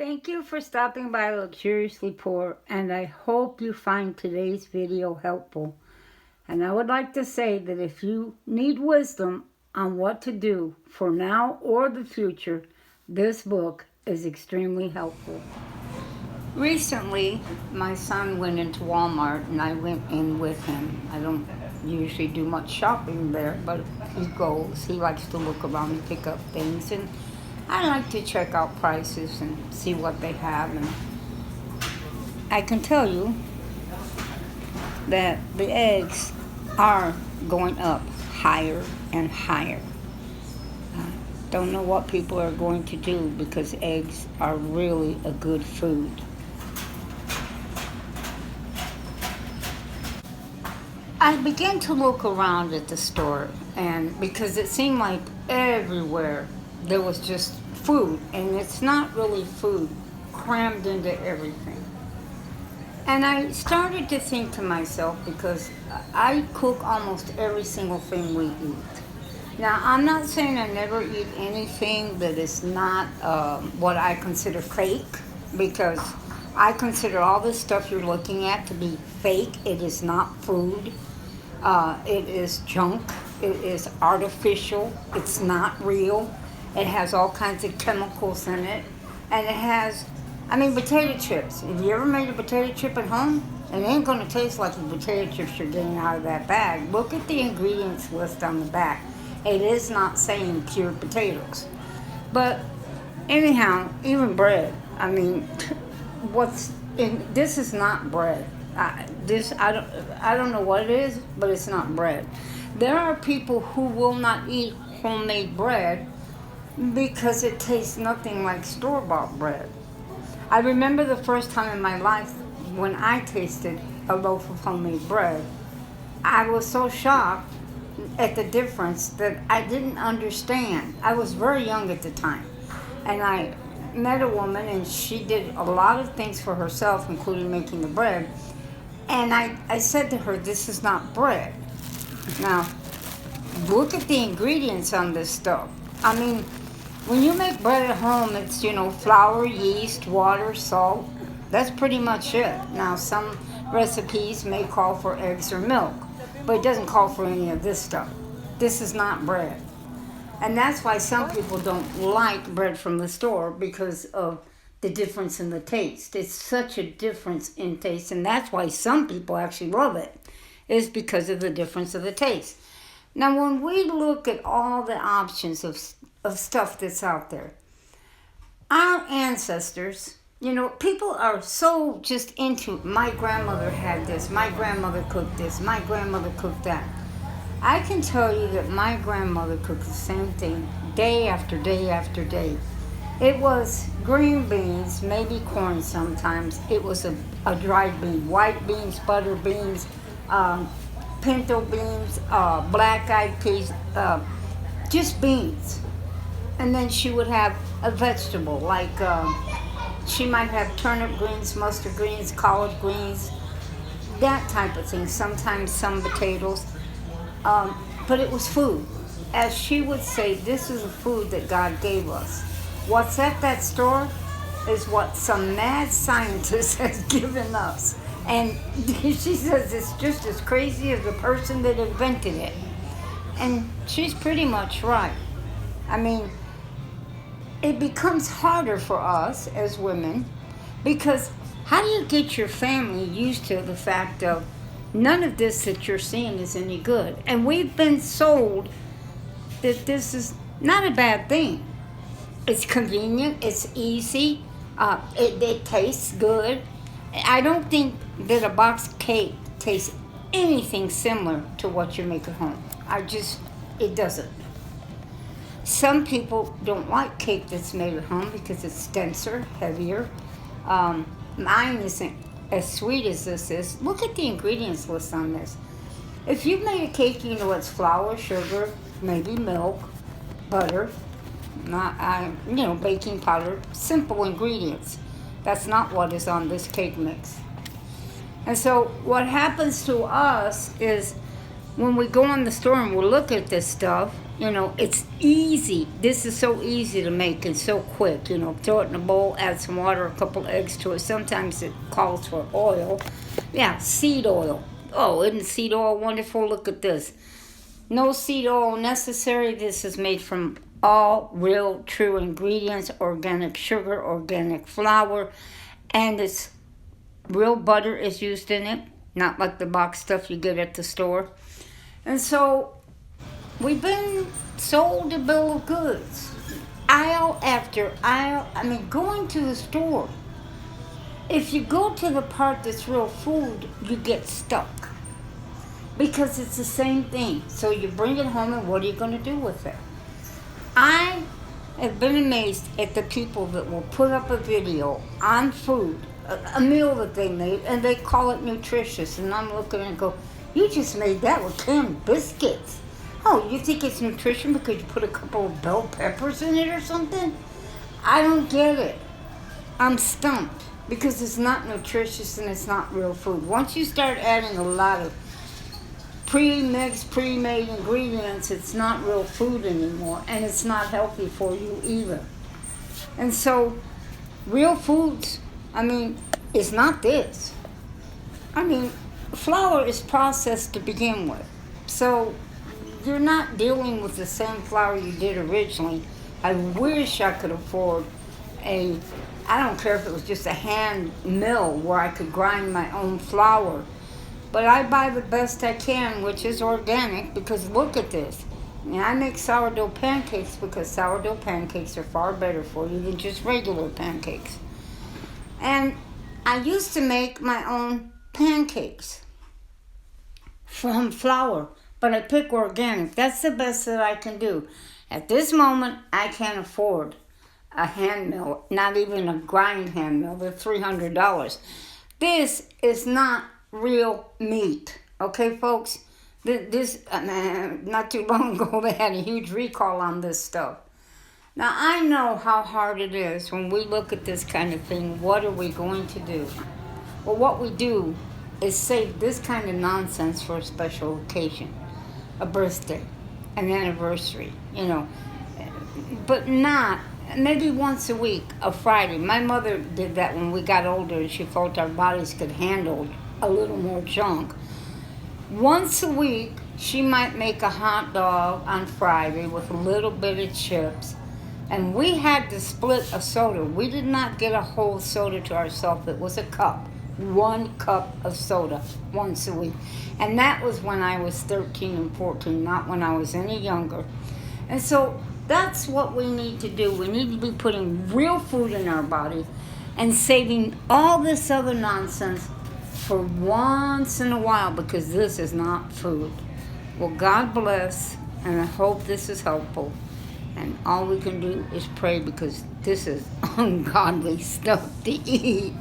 Thank you for stopping by Luxuriously Poor, and I hope you find today's video helpful. And I would like to say that if you need wisdom on what to do for now or the future, this book is extremely helpful. Recently, my son went into Walmart and I went in with him. I don't usually do much shopping there, but he goes. He likes to look around and pick up things, and I like to check out prices and see what they have. And I can tell you that the eggs are going up higher and higher. Don't know what people are going to do because eggs are really a good food. I began to look around at the store, and because it seemed like everywhere there was just food, and it's not really food, crammed into everything. And I started to think to myself, because I cook almost every single thing we eat. Now, I'm not saying I never eat anything that is not what I consider fake, because I consider all this stuff you're looking at to be fake. It is not food. It is junk. It is artificial. It's not real. It has all kinds of chemicals in it. And it has, potato chips. Have you ever made a potato chip at home? It ain't going to taste like the potato chips you're getting out of that bag. Look at the ingredients list on the back. It is not saying pure potatoes. But anyhow, even bread. This is not bread. I don't know what it is, but it's not bread. There are people who will not eat homemade bread because it tastes nothing like store-bought bread. I remember the first time in my life when I tasted a loaf of homemade bread. I was so shocked at the difference that I didn't understand. I was very young at the time, and I met a woman, and she did a lot of things for herself, including making the bread. And I said to her, this is not bread. Now, look at the ingredients on this stuff. When you make bread at home, it's, flour, yeast, water, salt. That's pretty much it. Now, some recipes may call for eggs or milk, but it doesn't call for any of this stuff. This is not bread. And that's why some people don't like bread from the store, because of the difference in the taste. It's such a difference in taste, and that's why some people actually love it, is because of the difference of the taste. Now, when we look at all the options of stuff that's out there, our ancestors, people are so just into, my grandmother had this, my grandmother cooked this, my grandmother cooked that. I can tell you that my grandmother cooked the same thing day after day after day. It was green beans, maybe corn sometimes. It was a dried bean, white beans, butter beans, pinto beans, black-eyed peas, just beans. And then she would have a vegetable, like she might have turnip greens, mustard greens, collard greens, that type of thing. Sometimes some potatoes. But it was food. As she would say, this is a food that God gave us. What's at that store is what some mad scientist has given us. And she says it's just as crazy as the person that invented it. And she's pretty much right. It becomes harder for us as women, because how do you get your family used to the fact of none of this that you're seeing is any good? And we've been sold that this is not a bad thing. It's convenient, it's easy, it tastes good. I don't think that a box cake tastes anything similar to what you make at home. It doesn't. Some people don't like cake that's made at home because it's denser, heavier. Mine isn't as sweet as this is. Look at the ingredients list on this. If you've made a cake, you know it's flour, sugar, maybe milk, butter, baking powder, simple ingredients. That's not what is on this cake mix. And so what happens to us is when we go in the store and we look at this stuff, It's easy. This is so easy to make and so quick. Throw it in a bowl, add some water, a couple eggs to it. Sometimes it calls for oil. Yeah, seed oil. Oh, isn't seed oil wonderful? Look at this. No seed oil necessary. This is made from all real, true ingredients, organic sugar, organic flour, and it's real butter is used in it, not like the box stuff you get at the store. And so we've been sold a bill of goods, aisle after aisle. Going to the store. If you go to the part that's real food, you get stuck because it's the same thing. So you bring it home, and what are you going to do with it? I have been amazed at the people that will put up a video on food, a meal that they made, and they call it nutritious. And I'm looking and go, you just made that with canned biscuits. Oh, you think it's nutrition because you put a couple of bell peppers in it or something? I don't get it. I'm stumped because it's not nutritious and it's not real food. Once you start adding a lot of pre-mixed, pre-made ingredients, it's not real food anymore, and it's not healthy for you either. And so, real foods, it's not this. Flour is processed to begin with. So, you're not dealing with the same flour you did originally. I wish I could afford I don't care if it was just a hand mill where I could grind my own flour. But I buy the best I can, which is organic, because look at this. I make sourdough pancakes because sourdough pancakes are far better for you than just regular pancakes. And I used to make my own pancakes from flour, but I pick organic. That's the best that I can do. At this moment, I can't afford a hand mill, not even a grind hand mill. They're $300. This is not real meat. Okay, folks? This not too long ago, they had a huge recall on this stuff. Now, I know how hard it is when we look at this kind of thing. What are we going to do? Well, what we do is save this kind of nonsense for a special occasion, a birthday, an anniversary, but not maybe once a week, a Friday. My mother did that when we got older and she felt our bodies could handle a little more junk. Once a week, she might make a hot dog on Friday with a little bit of chips. And we had to split a soda. We did not get a whole soda to ourselves. It was a cup. 1 cup of soda once a week. And that was when I was 13 and 14, not when I was any younger. And so that's what we need to do. We need to be putting real food in our body and saving all this other nonsense for once in a while, because this is not food. Well, God bless, and I hope this is helpful. And all we can do is pray, because this is ungodly stuff to eat.